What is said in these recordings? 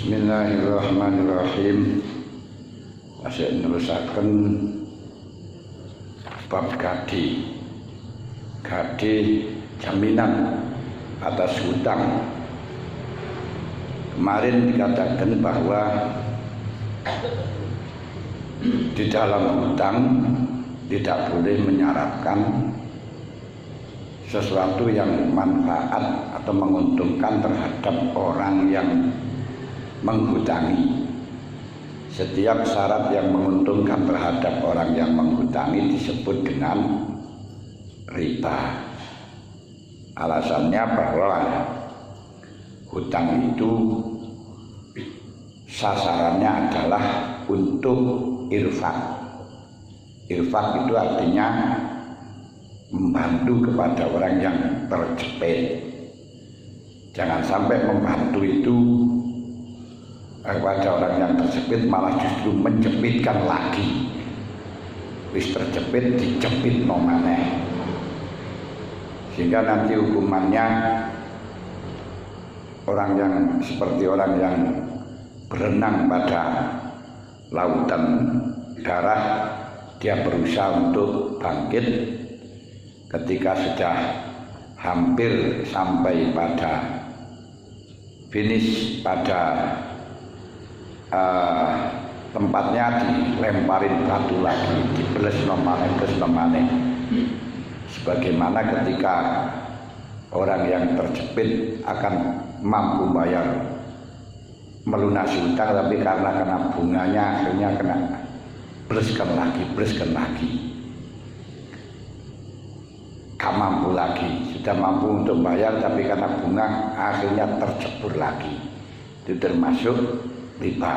Bismillahirrahmanirrahim. Asik nerusaken bab gadi jaminan atas hutang. Kemarin dikatakan bahwa di dalam hutang tidak boleh menyaratkan sesuatu yang manfaat atau menguntungkan terhadap orang yang menghutangi. Setiap syarat yang menguntungkan terhadap orang yang menghutangi disebut dengan riba. Alasannya bahwa hutang itu sasarannya adalah untuk irfak. Irfak itu artinya membantu kepada orang yang terjepit. Jangan sampai membantu itu kepada orang yang terjepit malah justru menjepitkan lagi. Wis terjepit dijepit nomane. Sehingga nanti hukumannya orang yang seperti orang yang berenang pada lautan darah, dia berusaha untuk bangkit. Ketika sudah hampir sampai pada finish, pada tempatnya dilemparin batu lagi, dibeles nomane. Sebagaimana ketika orang yang terjepit akan mampu bayar melunasi hutang, tapi karena kena bunganya akhirnya kena beleskan lagi. Gak mampu lagi, sudah mampu untuk bayar tapi karena bunga akhirnya tercebur lagi. Itu termasuk riba.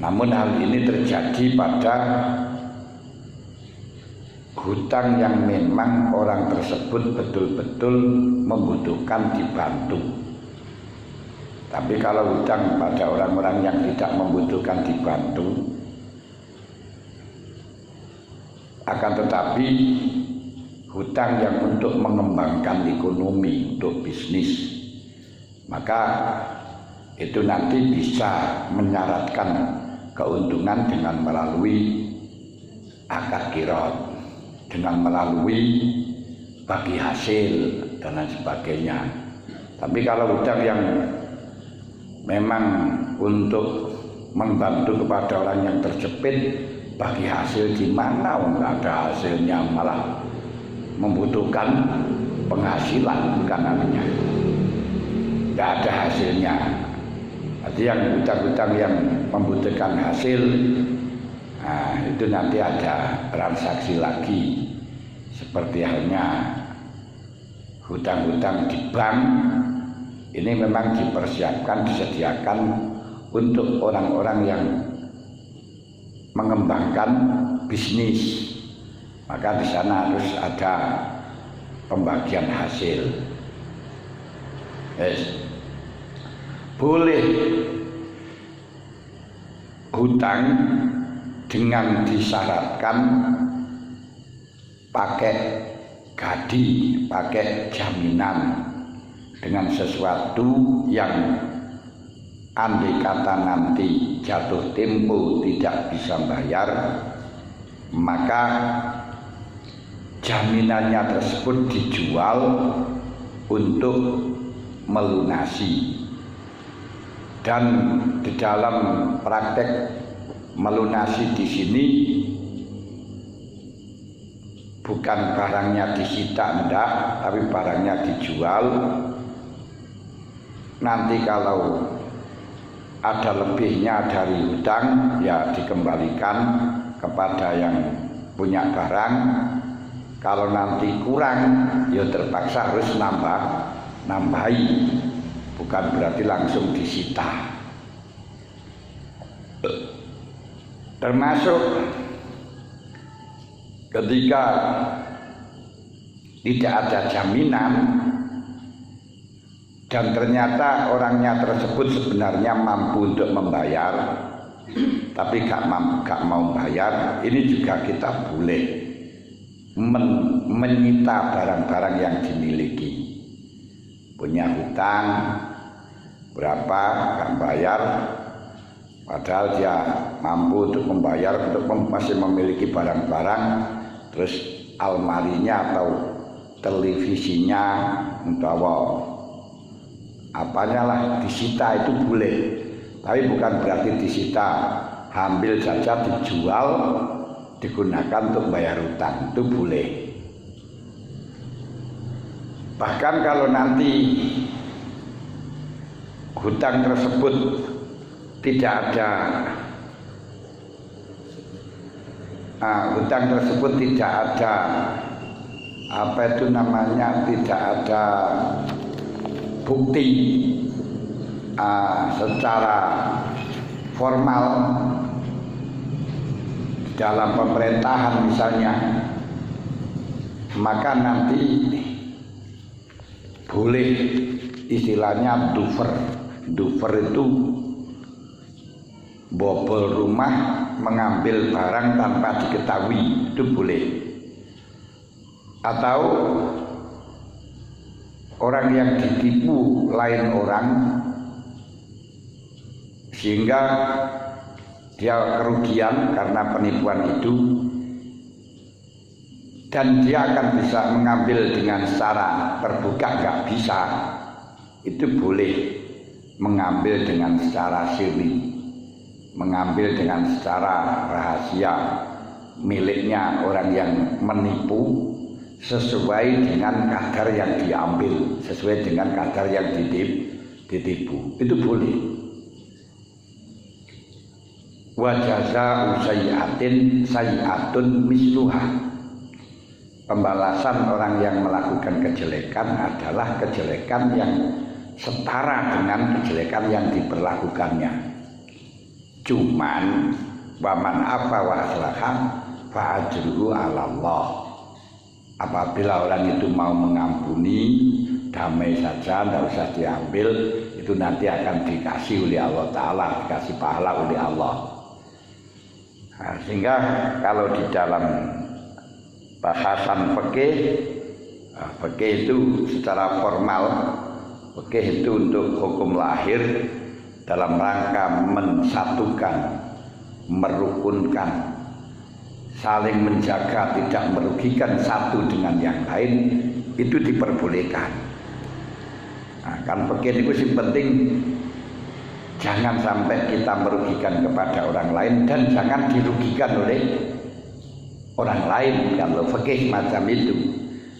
Namun hal ini terjadi pada hutang yang memang orang tersebut betul-betul membutuhkan dibantu. Tapi kalau hutang pada orang-orang yang tidak membutuhkan dibantu, akan tetapi hutang yang untuk mengembangkan ekonomi, untuk bisnis, maka itu nanti bisa menyaratkan keuntungan dengan melalui akad qirad, dengan melalui bagi hasil dan lain sebagainya. Tapi kalau hutang yang memang untuk membantu kepada orang yang terjepit, bagi hasil di mana nggak ada hasilnya, malah membutuhkan penghasilan, bukan namanya nggak ada hasilnya. Artinya yang hutang-hutang yang membutuhkan hasil, nah itu nanti ada transaksi lagi. Seperti halnya hutang-hutang di bank, ini memang dipersiapkan, disediakan untuk orang-orang yang mengembangkan bisnis, maka di sana harus ada pembagian hasil. Boleh hutang dengan disyaratkan pakai gadi, pakai jaminan, dengan sesuatu yang andai kata nanti jatuh tempo tidak bisa bayar, maka jaminannya tersebut dijual untuk melunasi. Dan di dalam praktek melunasi di sini bukan barangnya disita, enggak, tapi barangnya dijual. Nanti kalau ada lebihnya dari hutang, ya dikembalikan kepada yang punya barang. Kalau nanti kurang, ya terpaksa harus nambahi, bukan berarti langsung disita. Termasuk ketika tidak ada jaminan dan ternyata orangnya tersebut sebenarnya mampu untuk membayar, tapi gak mau bayar, ini juga kita boleh menyita barang-barang yang dimiliki. Punya hutang, berapa nggak bayar, padahal dia mampu untuk membayar, untuk masih memiliki barang-barang, terus almarinya atau televisinya atau apanya lah disita, itu boleh. Tapi bukan berarti disita, ambil saja dijual, digunakan untuk bayar utang, itu boleh. Bahkan kalau nanti hutang tersebut tidak ada, apa itu namanya, tidak ada bukti secara formal dalam pemerintahan misalnya, maka nanti boleh istilahnya dufer itu bobol rumah, mengambil barang tanpa diketahui, itu boleh. Atau orang yang ditipu lain orang sehingga dia kerugian karena penipuan itu, dan dia akan bisa mengambil dengan secara terbuka, nggak bisa, itu boleh mengambil dengan secara siri, mengambil dengan secara rahasia miliknya orang yang menipu, sesuai dengan kadar yang diambil, sesuai dengan kadar yang ditipu, itu boleh. Wa jazaa'u sayyi'atun misluha. Pembalasan orang yang melakukan kejelekan adalah kejelekan yang setara dengan kejelekan yang diperlakukannya. Cuman waman afa wa aslaha fa ajruhu 'ala Allah. Apabila orang itu mau mengampuni, damai saja, tidak usah diambil, itu nanti akan dikasih oleh Allah Ta'ala, dikasih pahala oleh Allah. Nah, sehingga kalau di dalam bahasan fikih itu secara formal, fikih itu untuk hukum lahir dalam rangka mensatukan, merukunkan, saling menjaga, tidak merugikan satu dengan yang lain, itu diperbolehkan. Nah, kan fikih itu sih penting, jangan sampai kita merugikan kepada orang lain dan jangan dirugikan oleh orang lain. Kalau fikih macam itu,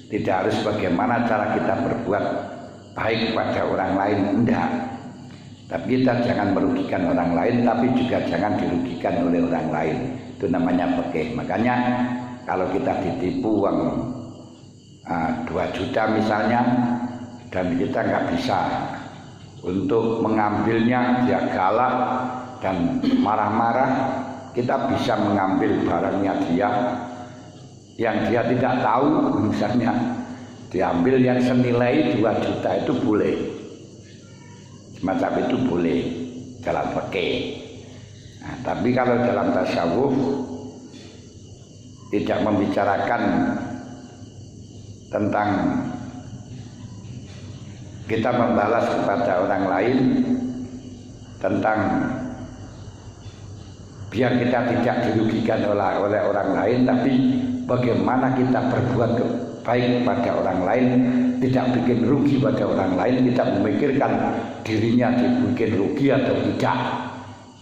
tidak harus bagaimana cara kita berbuat baik pada orang lain, enggak. Tapi kita jangan merugikan orang lain, tapi juga jangan dirugikan oleh orang lain. Itu namanya fikih. Makanya kalau kita ditipu uang 2 juta misalnya, dan kita nggak bisa untuk mengambilnya, dia galak dan marah-marah, kita bisa mengambil barangnya dia yang dia tidak tahu, misalnya diambil yang senilai 2 juta, itu boleh. Semacam itu boleh dalam fikih. Nah, tapi kalau dalam tasawuf tidak membicarakan tentang kita membalas kepada orang lain, tentang biar kita tidak dirugikan oleh orang lain, tapi bagaimana kita berbuat baik pada orang lain, tidak bikin rugi pada orang lain, tidak memikirkan dirinya dibikin rugi atau tidak.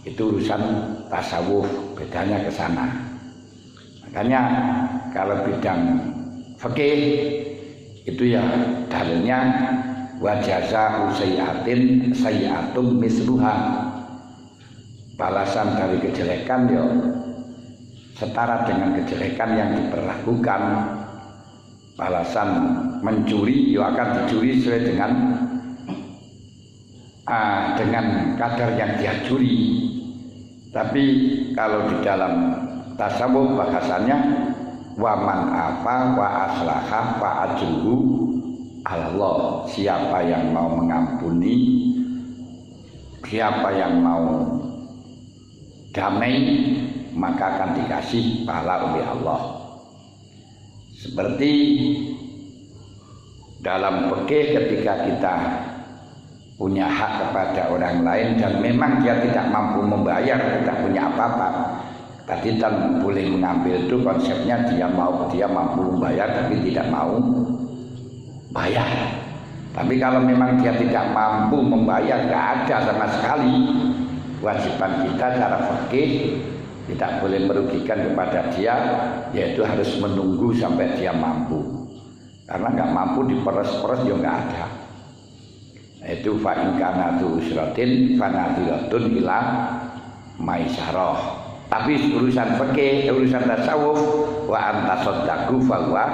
Itu urusan tasawuf, bedanya ke sana. Makanya kalau bidang fikih itu ya dalilnya wa jazaa'u sayyi'atum misluha. Balasan dari kejelekan ya setara dengan kejelekan yang diperlakukan. Balasan mencuri ya akan dicuri sesuai dengan kadar yang dia curi. Tapi kalau di dalam tasawuf bahasannya waman apa wa aslaha fa ajruhu 'ala Allah. Siapa yang mau mengampuni, siapa yang mau damai, maka akan dikasih pahala oleh Allah. Seperti dalam fikih ketika kita punya hak kepada orang lain dan memang dia tidak mampu membayar, tidak punya apa-apa. Tadi kan boleh mengambil itu konsepnya dia mampu membayar tapi tidak mau bayar. Tapi kalau memang dia tidak mampu membayar, nggak ada sama sekali, kewajiban kita cara fikih tidak boleh merugikan kepada dia, yaitu harus menunggu sampai dia mampu. Karena nggak mampu diperes-peres ya nggak ada. Itu fa'in kana tu usratin fanadiratun ila maisarah. Tapi urusan fikih, urusan tasawuf, wa antasaddaqu fa huwa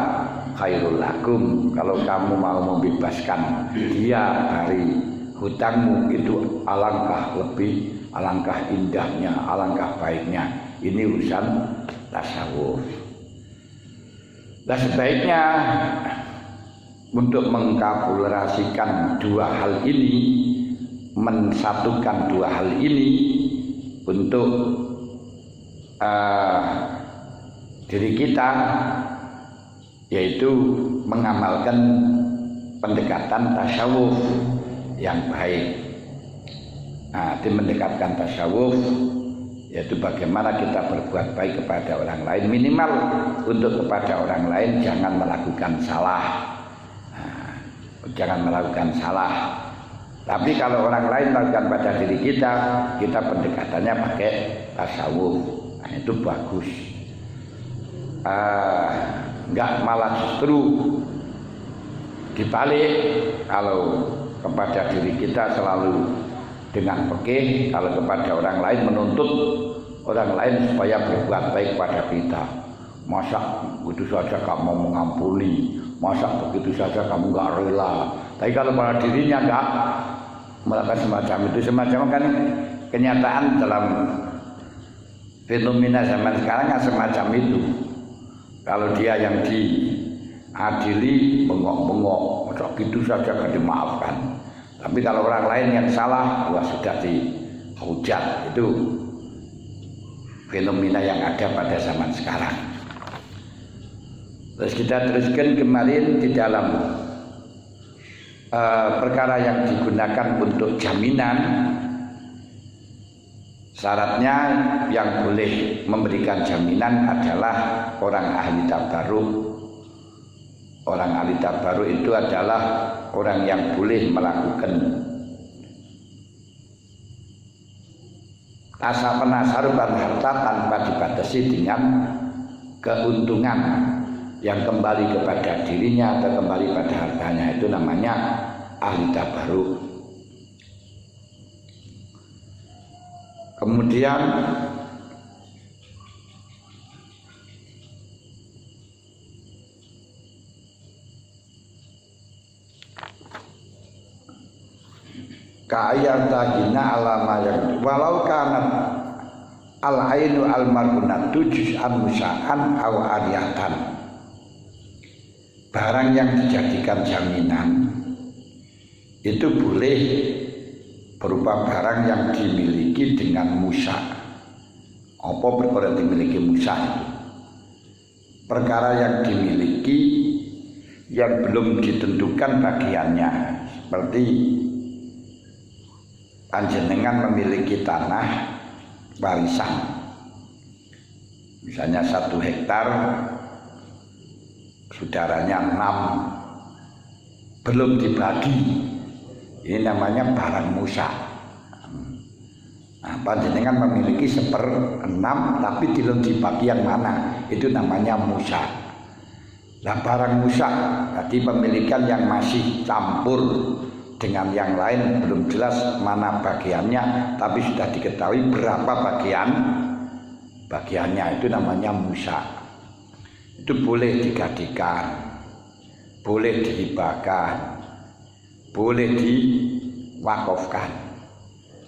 khairul lakum. Kalau kamu mau membebaskan dia dari hutangmu, itu alangkah indahnya, alangkah baiknya. Ini urusan tasawuf. Nah, sebaiknya untuk mengkapulasikan dua hal ini, mensatukan dua hal ini untuk diri kita, yaitu mengamalkan pendekatan tasawuf yang baik. Nah, di mendekatkan tasawuf yaitu bagaimana kita berbuat baik kepada orang lain, minimal untuk kepada orang lain jangan melakukan salah. Jangan melakukan salah. Tapi kalau orang lain melakukan pada diri kita, kita pendekatannya pakai tasawuf. Nah, itu bagus. Enggak, malah justru dibalik. Kalau kepada diri kita selalu dengan fikih, kalau kepada orang lain menuntut orang lain supaya berbuat baik pada kita. Masa begitu saja kamu mengampuni, masa begitu saja kamu nggak rela. Tapi kalau pada dirinya nggak melakukan semacam itu, semacam kan kenyataan dalam fenomena zaman sekarang kan semacam itu. Kalau dia yang diadili bengok-bengok, masa begitu saja kan dimaafkan. Tapi kalau orang lain yang salah, wah sudah dihujat. Itu fenomena yang ada pada zaman sekarang. Terus kita teruskan kemarin di dalam perkara yang digunakan untuk jaminan, syaratnya yang boleh memberikan jaminan adalah orang ahli tabarruk. Orang ahli tabarruk itu adalah orang yang boleh melakukan penasarufan harta tanpa dibatasi dengan keuntungan yang kembali kepada dirinya atau kembali pada hartanya. Itu namanya ahli tabarruk. Kemudian ka'ayat tahina alama yang walau kanat al-ainu al-marhunatu juz'an musa'an aw ariyatan. Barang yang dijadikan jaminan itu boleh berupa barang yang dimiliki dengan musa. Apa perkara yang dimiliki musa itu? Perkara yang dimiliki yang belum ditentukan bagiannya, seperti panjenengan memiliki tanah warisan, misalnya 1 hektar, saudaranya 6, belum dibagi. Ini namanya barang musa. Nah, panjenengan memiliki 1/6 tapi belum dibagi yang mana, itu namanya musa. Nah, barang musa tadi pemilikan yang masih campur dengan yang lain, belum jelas mana bagiannya, tapi sudah diketahui berapa bagiannya, itu namanya musa. Itu boleh digadikan, boleh dihibahkan, boleh diwakafkan.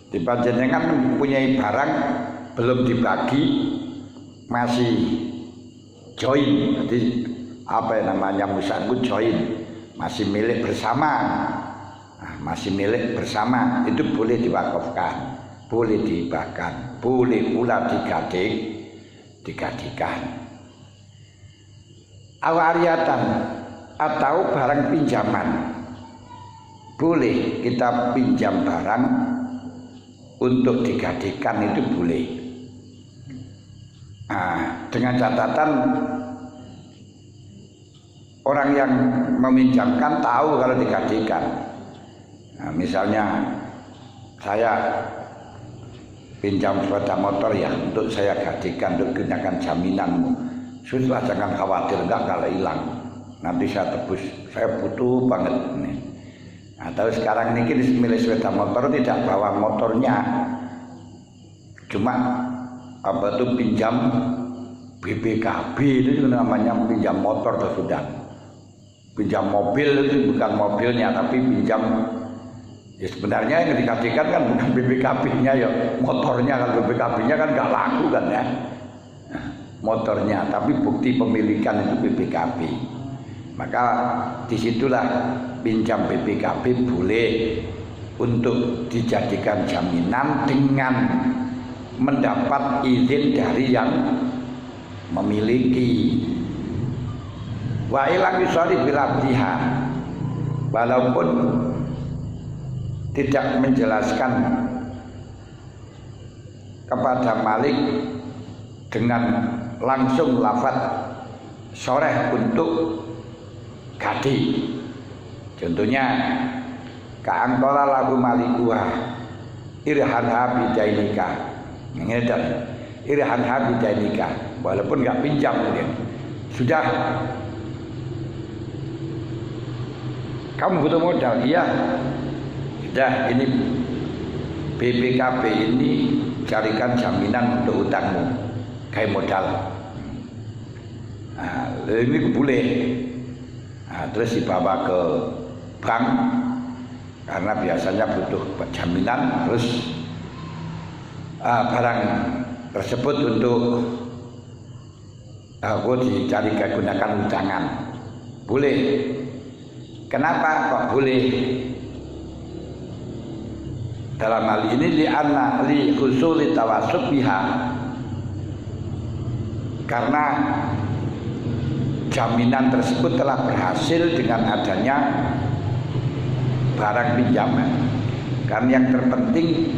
Di panjenengan mempunyai barang belum dibagi, masih join. Jadi apa yang namanya musa itu join, masih milik bersama. Nah, masih milik bersama, itu boleh diwakafkan, boleh dihibahkan, boleh pula digadikan. Awariatan atau barang pinjaman. boleh kita pinjam barang untuk digadaikan, itu boleh. Nah, dengan catatan orang yang meminjamkan tahu kalau digadaikan. Nah, misalnya saya pinjam sepeda motor ya untuk saya gadaikan untuk gunakan jaminanmu. Sudah, jangan khawatir, enggak kalau hilang nanti saya tebus, saya butuh banget ini. Atau sekarang ini milih sepeda motor tidak bawa motornya, cuma apa tuh pinjam BPKB, itu namanya pinjam motor sudah. Pinjam mobil itu bukan mobilnya tapi pinjam. Ya sebenarnya yang digadaikan kan bukan BPKB-nya ya motornya, kan BPKB-nya kan nggak laku kan ya motornya, tapi bukti pemilikan itu BPKB. Maka disitulah pinjam BPKB boleh untuk dijadikan jaminan dengan mendapat izin dari yang memiliki. Wa ilang yusari bilabdiha, walaupun tidak menjelaskan kepada Malik dengan langsung lafaz soreh untuk gadi. Contohnya ka'angkola lagu malikuha irhanha bidainika, ngedon irhanha bidainika, walaupun nggak pinjam mungkin sudah. Kamu butuh modal, iya. Sudah, ini BPKB ini carikan jaminan untuk utangmu, kayak modal. Nah, ini boleh. Nah, terus dibawa ke bank karena biasanya butuh jaminan, terus barang tersebut untuk dicari gunakan utangan, boleh. Kenapa kok boleh? Dalam hal ini li'anna li husuli tawassub biha, karena jaminan tersebut telah berhasil dengan adanya barang pinjaman. Karena yang terpenting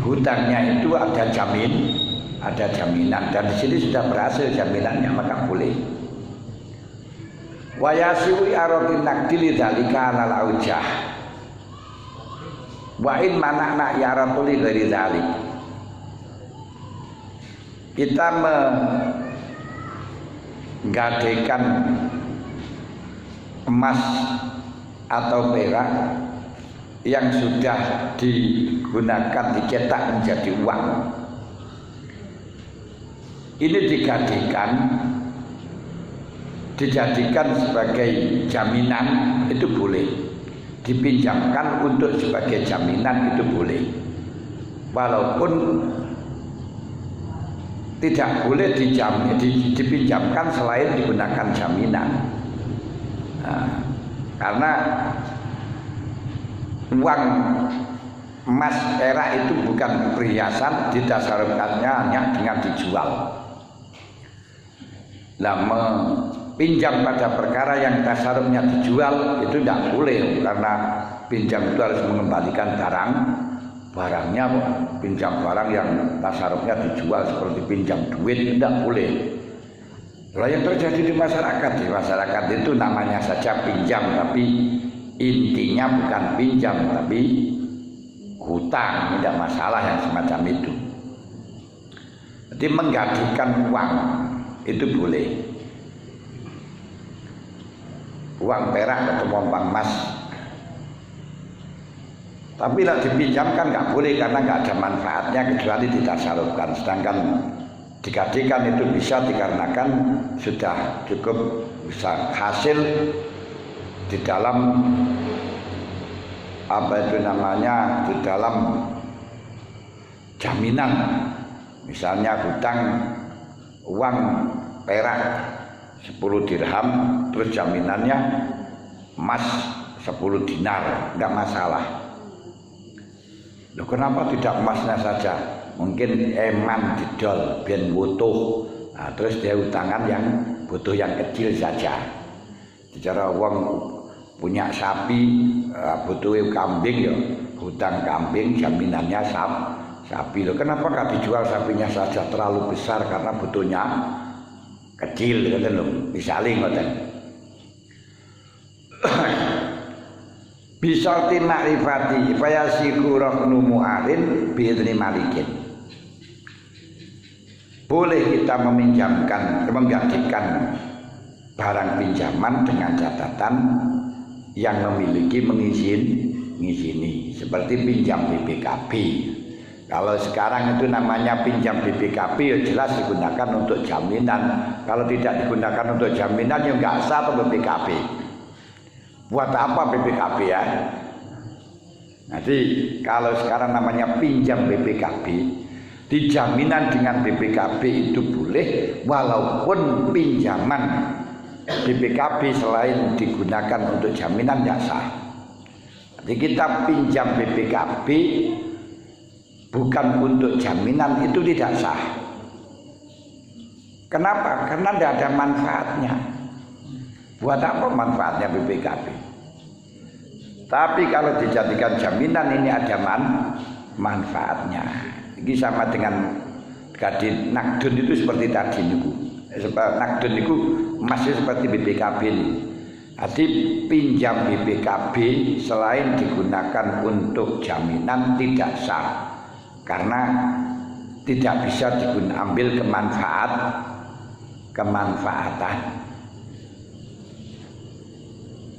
hutangnya itu ada jaminan, dan di sini sudah berhasil jaminannya, maka boleh. Wa yasiwi aradin naqdili dzalika alal aujah wa in mana'na yaratuli dari dzalik. Kita menggadaikan emas atau perak yang sudah digunakan, dicetak menjadi uang, ini dijadikan sebagai jaminan, itu boleh. Dipinjamkan untuk sebagai jaminan, itu boleh. Walaupun tidak boleh dipinjamkan selain digunakan jaminan. Nah, karena uang emas perak itu bukan perhiasan, didasarkannya hanya dengan dijual. Nah, pinjam pada perkara yang tasarufnya dijual itu tidak boleh, karena pinjam itu harus mengembalikan barangnya. Pinjam barang yang tasarufnya dijual seperti pinjam duit tidak boleh. Kalau yang terjadi di masyarakat itu namanya saja pinjam, tapi intinya bukan pinjam tapi hutang, tidak masalah yang semacam itu. Jadi menggadaikan uang itu boleh. Uang perak atau uang emas, tapi kalau dipinjamkan nggak boleh, karena nggak ada manfaatnya kecuali ditasarufkan. Sedangkan digadaikan itu bisa dikarenakan sudah cukup bisa hasil di dalam di dalam jaminan. Misalnya hutang uang perak 10 dirham, terus jaminannya emas 10 dinar, enggak masalah. Loh, kenapa tidak emasnya saja? Mungkin eman didol ben butuh. Nah, terus dia utangan yang butuh yang kecil saja. Bicara uang punya sapi butuh kambing ya, hutang kambing jaminannya sapi loh. Kenapa nggak dijual sapinya saja, terlalu besar karena butuhnya kecil gitu loh. Misalnya ngoten. Bisalti ma'rifati fayasiku rahnu mu'alin bi'idni malikin. Boleh kita meminjamkan, menggadikan barang pinjaman dengan catatan yang memiliki mengizini seperti pinjam BPKB. Kalau sekarang itu namanya pinjam BPKB ya jelas digunakan untuk jaminan. Kalau tidak digunakan untuk jaminan ya nggak sah atau BPKB. Buat apa BPKB ya? Nanti kalau sekarang namanya pinjam BPKB, di jaminan dengan BPKB itu boleh walaupun pinjaman BPKB selain digunakan untuk jaminan tidak sah. Jadi kita pinjam BPKB bukan untuk jaminan itu tidak sah. Kenapa? Karena tidak ada manfaatnya. Buat apa manfaatnya BPKB? Tapi kalau dijadikan jaminan ini ada manfaatnya. Ini sama dengan gadin nakdun itu seperti tadi niku. Nakdun itu masih seperti BPKB ini. Jadi pinjam BPKB selain digunakan untuk jaminan tidak sah karena tidak bisa diambil kemanfaatan.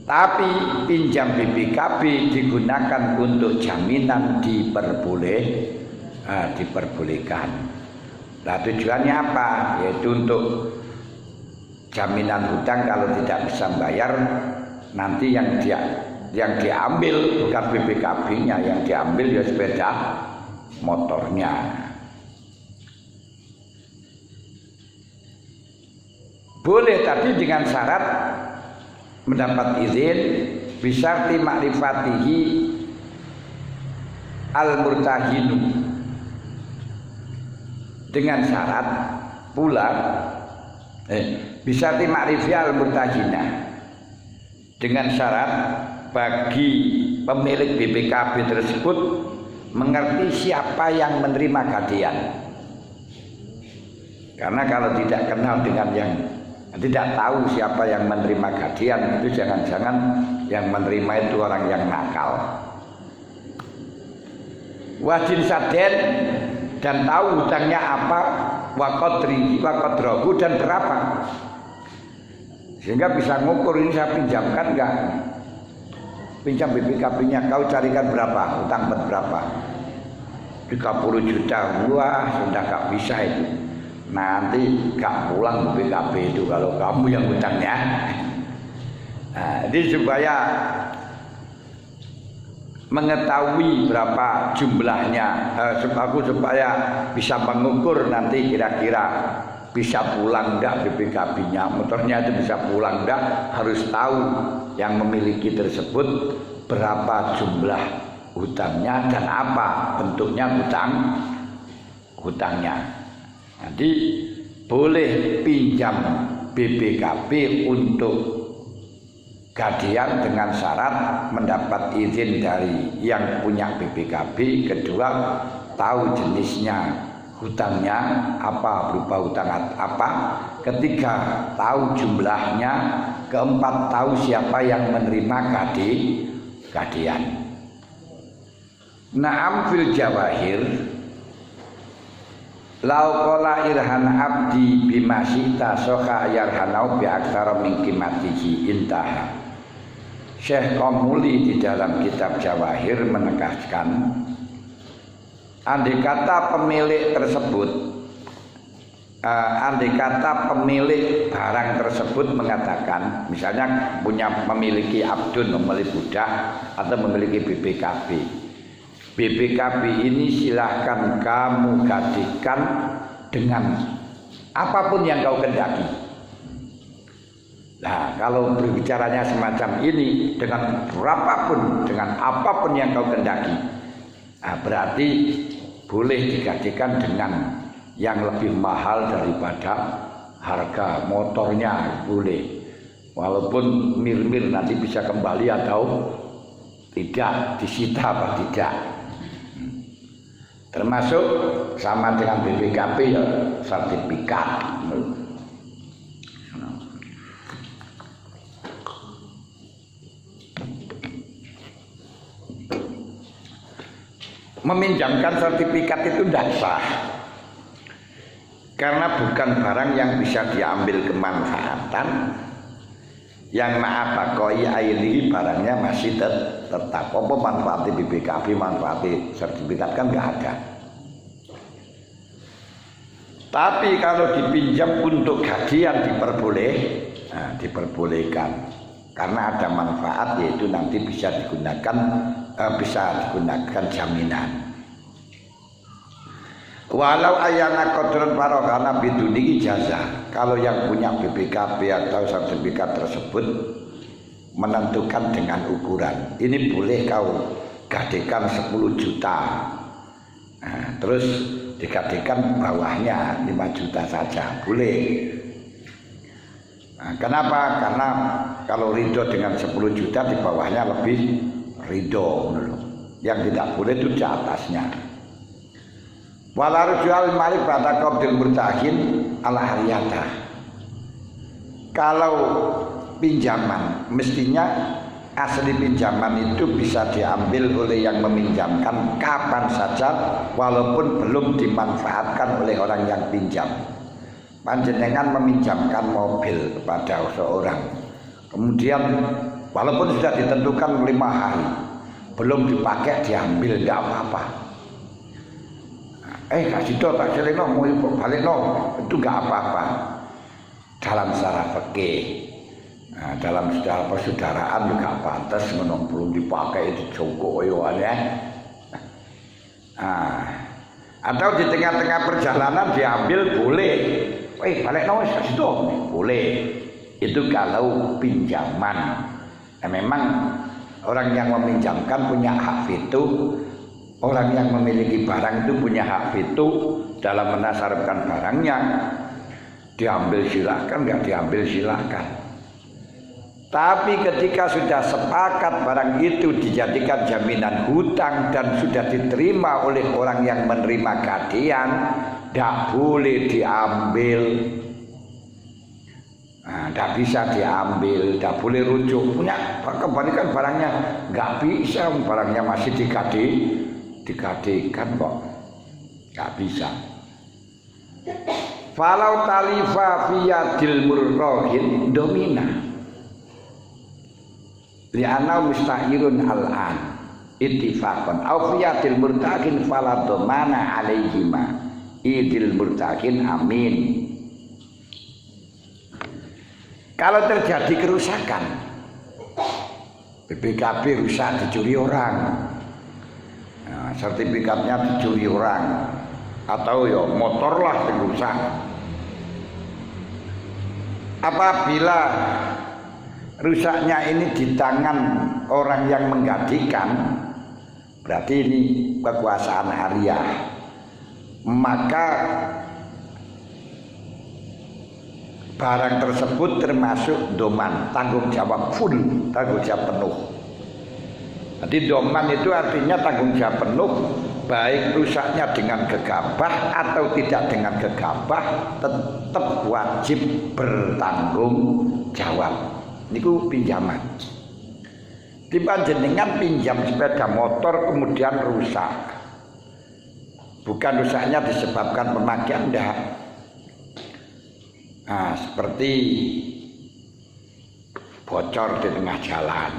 Tapi pinjam BPKB digunakan untuk jaminan diperbolehkan. Nah tujuannya apa? Yaitu untuk jaminan hutang kalau tidak bisa bayar nanti yang diambil bukan BPKB-nya, yang diambil ya sepeda motornya. Boleh tadi dengan syarat mendapat izin bisyarti ma'rifatihi al-murtahinu, dengan syarat pula bisyarti ma'rifi al-murtahina, dengan syarat bagi pemilik BPKB tersebut mengerti siapa yang menerima gadian. Karena kalau tidak kenal dengan yang tidak tahu siapa yang menerima gadian, itu jangan-jangan yang menerima itu orang yang nakal. Wajin saden, dan tahu hutangnya apa, wakodrahu dan berapa, sehingga bisa ngukur ini saya pinjamkan enggak, pinjam BPKB-nya kau carikan berapa, hutang berapa, 30 juta, wah sudah gak bisa itu. Nanti gak pulang BPKB itu kalau kamu yang hutangnya. Nah, ini supaya mengetahui berapa jumlahnya, supaya bisa mengukur nanti kira-kira bisa pulang enggak BPKB-nya, motornya itu bisa pulang enggak, harus tahu yang memiliki tersebut berapa jumlah hutangnya dan apa bentuknya hutangnya. Jadi boleh pinjam BPKB untuk gadian dengan syarat mendapat izin dari yang punya BPKB. Kedua, tahu jenisnya hutangnya apa, berupa hutang apa. Ketiga, tahu jumlahnya. Keempat, tahu siapa yang menerima gadian. Na'am fil jawahir lau qala irhan abdi bima sita soka yarhanau bi aktsara min qimatihi intaha. Syekh Komuli di dalam kitab Jawahir menegaskan, andai kata pemilik tersebut, andai kata pemilik barang tersebut mengatakan, misalnya memiliki abdun, memiliki budak atau memiliki BPKB. BPKB ini silahkan kamu gadikan dengan apapun yang kau kendaki. Nah, kalau berbicaranya semacam ini dengan berapapun, dengan apapun yang kau kendaki, nah, berarti boleh digadikan dengan yang lebih mahal daripada harga motornya, boleh. Walaupun mir-mir nanti bisa kembali atau tidak disita apa tidak. Termasuk sama dengan BPKB ya sertifikat. Meminjamkan sertifikat itu tidak sah karena bukan barang yang bisa diambil kemanfaatan. Yang maaf bakoi aini barangnya masih tetap. Apa manfaat BPKB, manfaat sertifikat kan nggak ada. Tapi kalau dipinjam untuk gajian diperbolehkan karena ada manfaat, yaitu nanti bisa digunakan jaminan. Walau ayana kodron parokana biduni ijazah. Kalau yang punya BPKB atau sertifikat tersebut menentukan dengan ukuran, ini boleh kau gadekan 10 juta. Nah, terus digadekan bawahnya 5 juta saja, boleh. Nah, kenapa? Karena kalau ridho dengan 10 juta di bawahnya lebih ridho. Yang tidak boleh itu di atasnya. Walau jual malik pada qabdil murtahin ala hariyata. Kalau pinjaman, mestinya asli pinjaman itu bisa diambil oleh yang meminjamkan kapan saja, walaupun belum dimanfaatkan oleh orang yang pinjam. Panjenengan meminjamkan mobil kepada seorang, kemudian walaupun sudah ditentukan 5 hari belum dipakai, diambil, tidak apa-apa. Kasih tau tak seleno mau balik no, itu nggak apa-apa dalam secara fikih. Nah, dalam secara persaudaraan juga pantas menong belum dipakai itu cukup ya. Nah, atau di tengah-tengah perjalanan diambil boleh. Balik no kasih tau boleh. Itu kalau pinjaman. Nah, memang orang yang meminjamkan punya hak veto. Orang yang memiliki barang itu punya hak veto dalam menasarufkan barangnya. Diambil silahkan, nggak diambil silahkan. Tapi ketika sudah sepakat barang itu dijadikan jaminan hutang dan sudah diterima oleh orang yang menerima gadean, tidak boleh diambil. Nah, tidak bisa diambil, tidak boleh rujuk. Punya kembalikan barangnya, nggak bisa, barangnya masih digadekan kok, nggak bisa. Falau talifa fiyadil murrohin domina li'anau mustahirun al'an ittifaqan au fiyadil murtahin fala domana alaihima idil murtahin amin. Kalau terjadi kerusakan, BPKB rusak dicuri orang, nah, sertifikatnya dicuri orang, atau ya motor lah yang rusak. Apabila rusaknya ini di tangan orang yang menggadekan, berarti ini kekuasaan hariah, maka barang tersebut termasuk doman, tanggung jawab full, tanggung jawab penuh. Jadi doman itu artinya tanggung jawab penuh, baik rusaknya dengan gegabah atau tidak dengan gegabah, tetap wajib bertanggung jawab. Niku pinjaman. Panjenengan pinjam sepeda motor kemudian rusak, bukan rusaknya disebabkan pemakaian, enggak. Nah, seperti bocor di tengah jalan.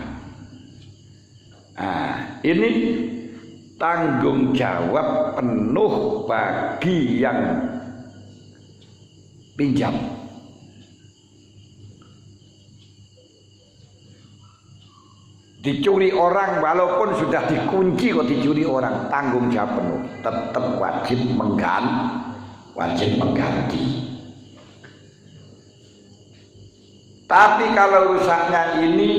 Nah, ini tanggung jawab penuh bagi yang pinjam. Dicuri orang walaupun sudah dikunci kok dicuri orang, tanggung jawab penuh, tetap wajib mengganti. Tapi kalau rusaknya ini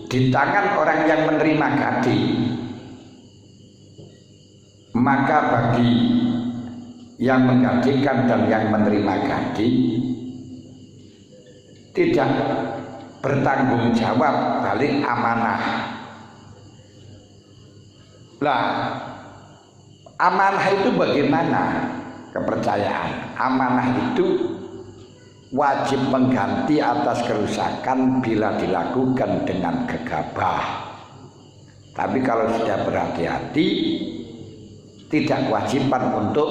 di tangan orang yang menerima gade, maka bagi yang menggadekan dan yang menerima gade tidak bertanggung jawab balik amanah. Lah, amanah itu bagaimana? Kepercayaan. Amanah itu wajib mengganti atas kerusakan bila dilakukan dengan gegabah. Tapi kalau sudah berhati-hati, tidak kewajiban untuk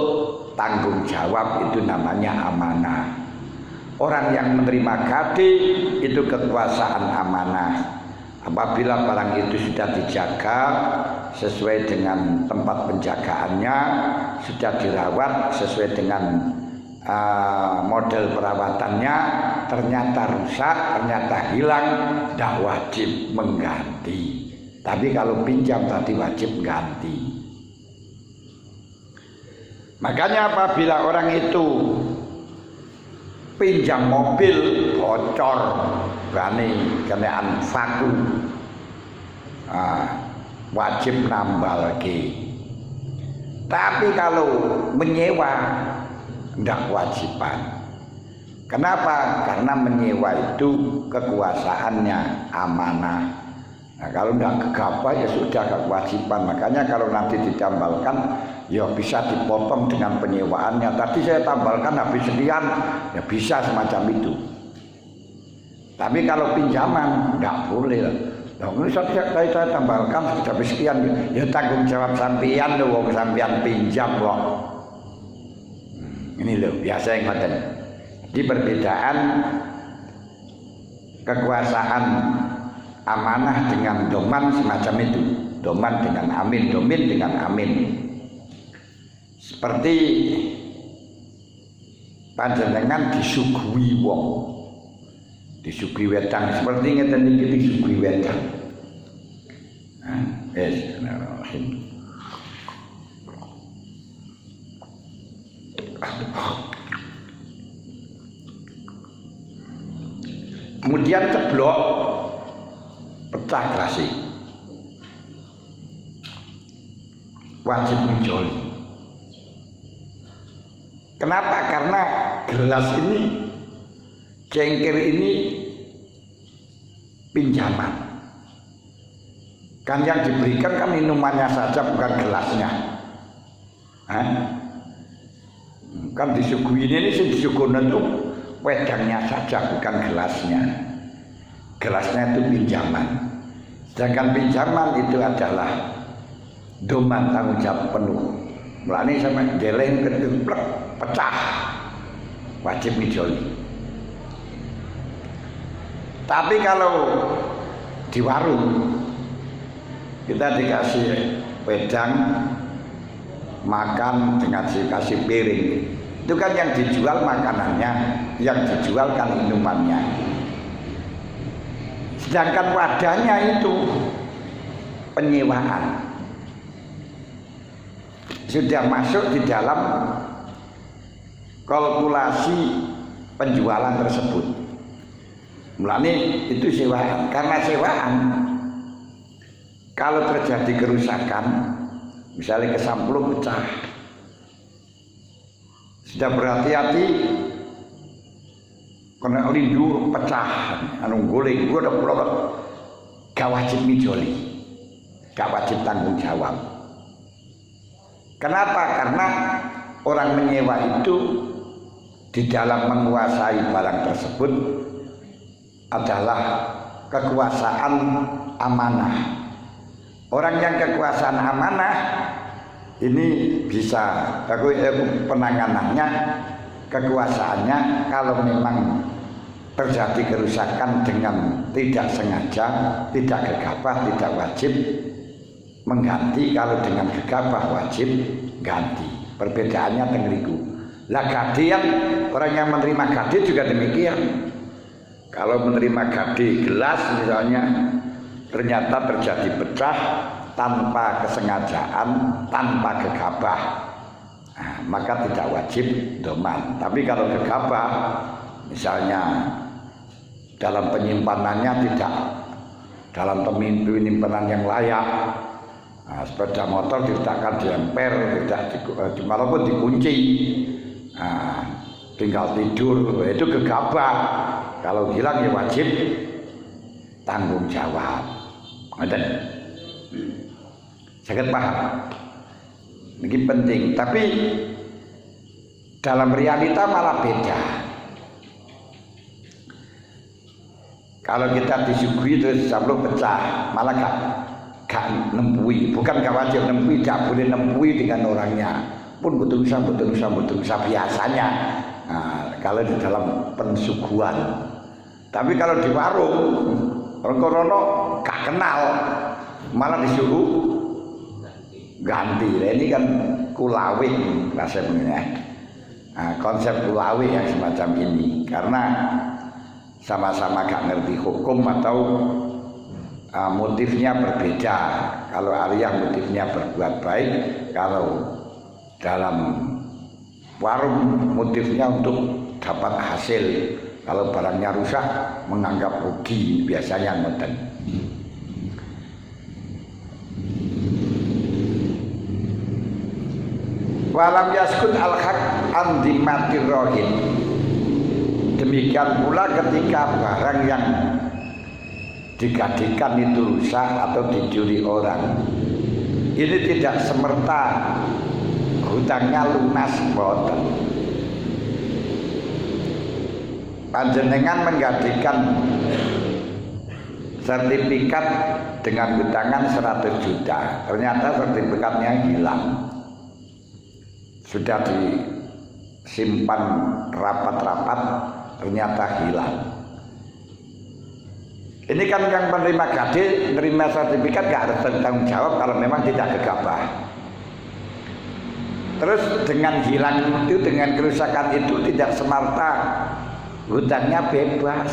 tanggung jawab, itu namanya amanah. Orang yang menerima gade itu kekuasaan amanah. Apabila barang itu sudah dijaga sesuai dengan tempat penjagaannya, sudah dirawat sesuai dengan model perawatannya, ternyata rusak, ternyata hilang, tidak wajib mengganti. Tapi kalau pinjam tadi wajib ganti. Makanya apabila orang itu pinjam mobil bocor, berani kenaan vakum, wajib nambal lagi. Tapi kalau menyewa tidak kewajiban. Kenapa? Karena menyewa itu kekuasaannya amanah. Nah, kalau tidak gegabah ya sudah kewajiban. Makanya kalau nanti ditambalkan, ya bisa dipotong dengan penyewaannya. Tadi saya tambalkan habis sekian, ya bisa semacam itu. Tapi kalau pinjaman tidak boleh. Nah, ini saya tambalkan habis sekian, ya tanggung jawab sampean loh, sampean pinjam kok. Ini loh biasa yang ngoten. Di perbedaan kekuasaan amanah dengan doman semacam itu. Doman dengan amin, domin dengan amin. Seperti panjenengan disuguhi wong, disuguhi wedang, seperti ngeten iki disuguhi wedang. Bismillahirrahmanirrahim. Kemudian ceblok, pecah gelas, wajib menjoli. Kenapa? Karena gelas ini, cengkir ini pinjaman. Kan yang diberikan kan minumannya saja, bukan gelasnya. Kan disuguhin ini disuguhin itu wedangnya saja, bukan gelasnya. Gelasnya itu pinjaman. Sedangkan pinjaman itu adalah doman, tanggung jawab penuh. Mulane sama geleng kedeplek pecah, wajib mijoli. Tapi kalau di warung kita dikasih wedang, makan dengan dikasih piring, itu kan yang dijual makanannya, yang dijual kan minumannya. Sedangkan wadahnya itu penyewaan, sudah masuk di dalam kalkulasi penjualan tersebut. Mulane itu sewaan. Karena sewaan, kalau terjadi kerusakan, misalnya kesamplung pecah, sudah berhati-hati, kena lindu pecah, anu guling, gak wajib mijoli, gak wajib tanggung jawab. Kenapa? Karena orang menyewa itu di dalam menguasai barang tersebut adalah kekuasaan amanah. Orang yang kekuasaan amanah ini bisa penanganannya, kekuasaannya kalau memang terjadi kerusakan dengan tidak sengaja, tidak gegabah, tidak wajib mengganti. Kalau dengan gegabah wajib ganti. Perbedaannya tengriku. Lah gadean, orang yang menerima gade juga demikian. Kalau menerima gade gelas misalnya, ternyata terjadi pecah tanpa kesengajaan, tanpa gegabah, nah, maka tidak wajib doman. Tapi kalau gegabah, misalnya dalam penyimpanannya tidak dalam penyimpanan yang layak, nah, sepeda motor diletakkan di emper, tidak walaupun dikunci, nah, tinggal tidur, itu gegabah. Kalau hilang ya wajib tanggung jawab. Sangat paham. Ini penting. Tapi dalam realita malah beda. Kalau kita disuguhi terus sablon pecah, malah gak nempui. Bukan gak wajib nempui, gak boleh nempui dengan orangnya. Pun betul biasanya. Nah, kalau di dalam pensuguhan. Tapi kalau di warung, rono gak kenal, malah disuruh ganti. Nah, ini kan kulawi rasanya. Nah, konsep kulawi yang semacam ini, karena sama-sama gak ngerti hukum atau motifnya berbeda. Kalau Arya motifnya berbuat baik, kalau dalam warung motifnya untuk dapat hasil. Kalau barangnya rusak menganggap rugi, biasanya ngoten. Walam yaskut al-haq an dimmatir rohin. Demikian pula ketika barang yang digadikan itu rusak atau dicuri orang, ini tidak semerta hutangnya lunas boten. Panjenengan menggantikan sertifikat dengan hutangan 100 juta, ternyata sertifikatnya hilang, sudah disimpan rapat-rapat, ternyata hilang. Ini kan yang menerima gade, menerima sertifikat gak harus bertanggung jawab kalau memang tidak gegabah. Terus dengan hilang itu, dengan kerusakan itu tidak semerta hutangnya bebas,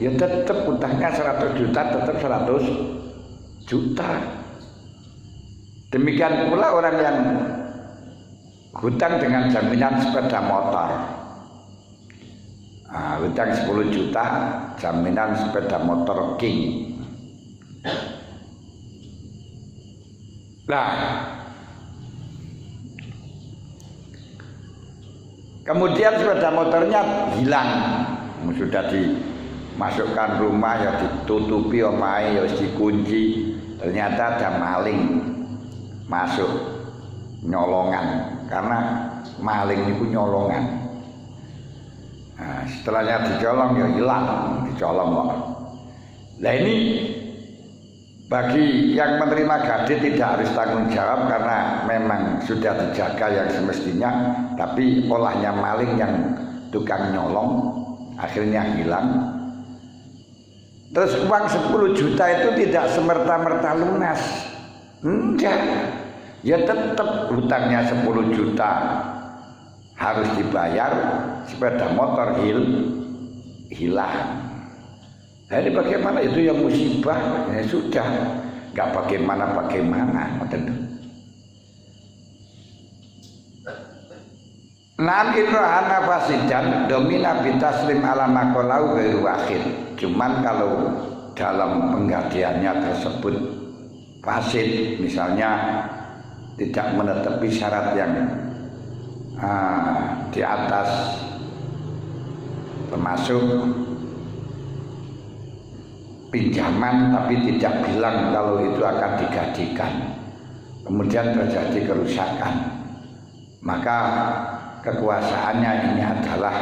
ya tetap hutangnya 100 juta, tetap 100 juta. Demikian pula orang yang hutang dengan jaminan sepeda motor, hutang 10 juta, jaminan sepeda motor King. Nah, kemudian sepeda motornya hilang, sudah dimasukkan rumah, ya ditutupi omahe, ya dikunci. Ternyata ada maling masuk nyolongan, karena maling itu nyolongan. Nah, setelahnya dicolong ya hilang, dicolong kok. Nah, ini bagi yang menerima gade tidak harus tanggung jawab karena memang sudah dijaga yang semestinya. Tapi olahnya maling yang tukang nyolong akhirnya hilang. Terus uang 10 juta itu tidak semerta-merta lunas. Enggak. Ya tetap hutangnya 10 juta harus dibayar, sepeda motor hilang. Nah, ini bagaimana? Itu yang musibah. Ya sudah, nggak bagaimana. Nabi rohana fasidan domina bitaslim ala makolau ghairu wahid. Cuman kalau dalam penggadeannya tersebut fasid, misalnya tidak menetapi syarat yang di atas, termasuk pinjaman tapi tidak bilang kalau itu akan digajikan, kemudian terjadi kerusakan, maka kekuasaannya ini adalah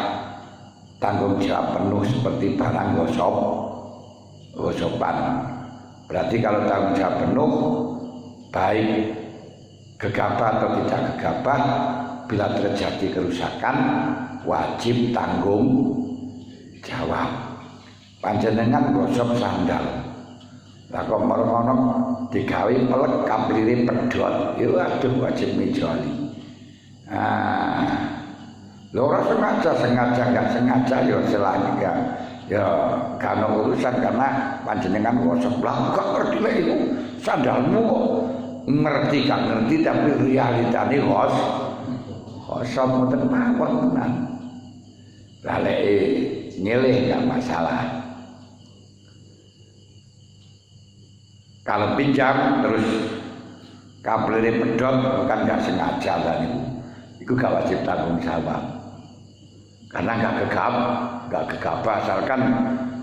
tanggung jawab penuh seperti barang gosopan. Berarti kalau tanggung jawab penuh, baik gegabah atau tidak gegabah, bila terjadi kerusakan wajib tanggung jawab. Panjenengan gosok sandal, lah kok merem-merem digawe pelek kaplire pedhot, itu aduh wajib mijoli. Loro sengaja nggak sengaja ya selangga ya karena urusan, karena panjenengan gosok lah kok ngerti lah itu sandalmu kok ngerti gak ngerti, tapi realitane gosok mboten mawon tenan. Lah lek nyilih gak masalah. Kalau pinjam terus kaplire pedhot kan gak sengaja kan itu gak wajib tanggung jawab. Karena gak gegabah, asalkan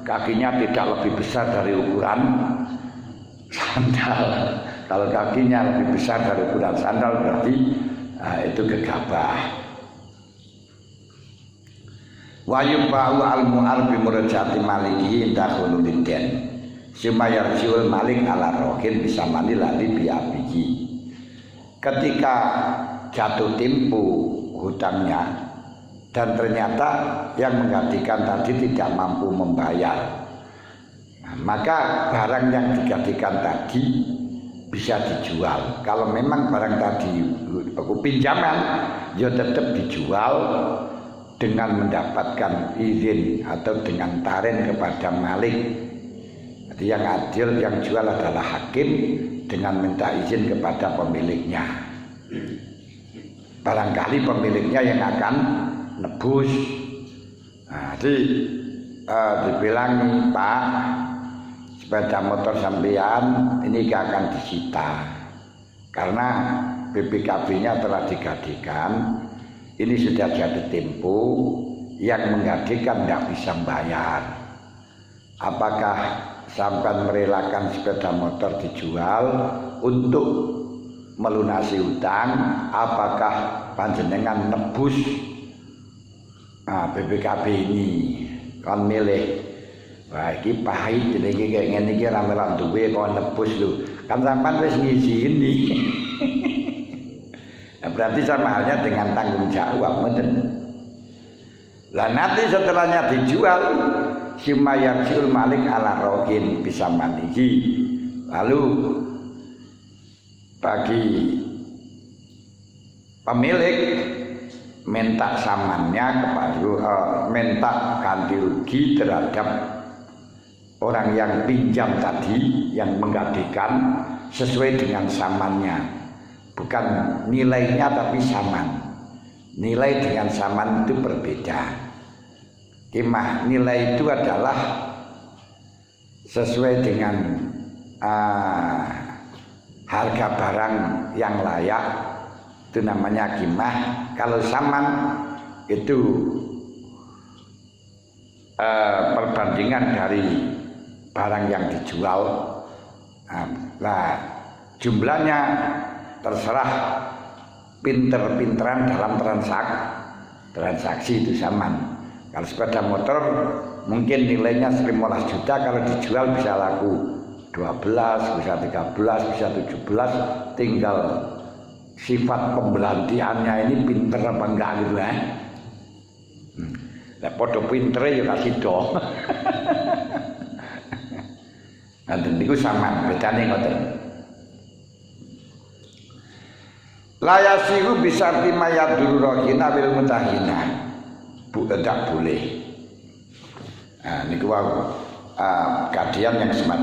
kakinya tidak lebih besar dari ukuran sandal. Kalau kakinya lebih besar dari ukuran sandal berarti itu gegabah. Wa yubau al-mu'ar bi murjati maliki dakhuludin. Sumayar jiul malik ala rohin bisa manilali biabiji. Ketika jatuh tempo hutangnya dan ternyata yang menggantikan tadi tidak mampu membayar, maka barang yang digantikan tadi bisa dijual. Kalau memang barang tadi pinjaman, ya tetap dijual dengan mendapatkan izin atau dengan tarin kepada malik. Jadi yang adil yang jual adalah hakim dengan minta izin kepada pemiliknya. Barangkali pemiliknya yang akan nebus. Jadi dibilangi, Pak, sepeda motor sampean ini akan disita karena BPKB-nya telah digadekan. Ini sudah jatuh tempo, yang menggadekan tidak bisa membayar. Apakah sampai merelakan sepeda motor dijual untuk melunasi utang? Apakah panjenengan nebus BPKB ini? Kan milih, wah ini pahit, jadi kayak gini kira rame-rame duwe kau nebus lu, kan sampai wis ngizini. Nah, berarti sama halnya dengan tanggung jawab, betul. Lah nanti setelahnya dijual, simayarjul malik ala rohin bisa manihi. Lalu bagi pemilik minta samannya kepada minta ganti rugi terhadap orang yang pinjam tadi, yang menggadekan sesuai dengan samannya. Bukan nilainya tapi saman. Nilai dengan saman itu berbeda. Kimah nilai itu adalah sesuai dengan harga barang yang layak, itu namanya kimah. Kalau saman itu perbandingan dari barang yang dijual. Nah, jumlahnya terserah pinter-pinteran dalam transaksi itu saman. Kalau sepeda motor mungkin nilainya 15 juta, kalau dijual bisa laku 12, bisa 13, bisa 17, tinggal sifat pembelantiannya ini pinter apa enggak gitu ya. Lah podo pintere ya kasih do. Nanti niku saman, bedane ngoten. Layasiku bisa timaya dulu rohina bil mutahina, tidak boleh. Nah, ini kajian yang semacam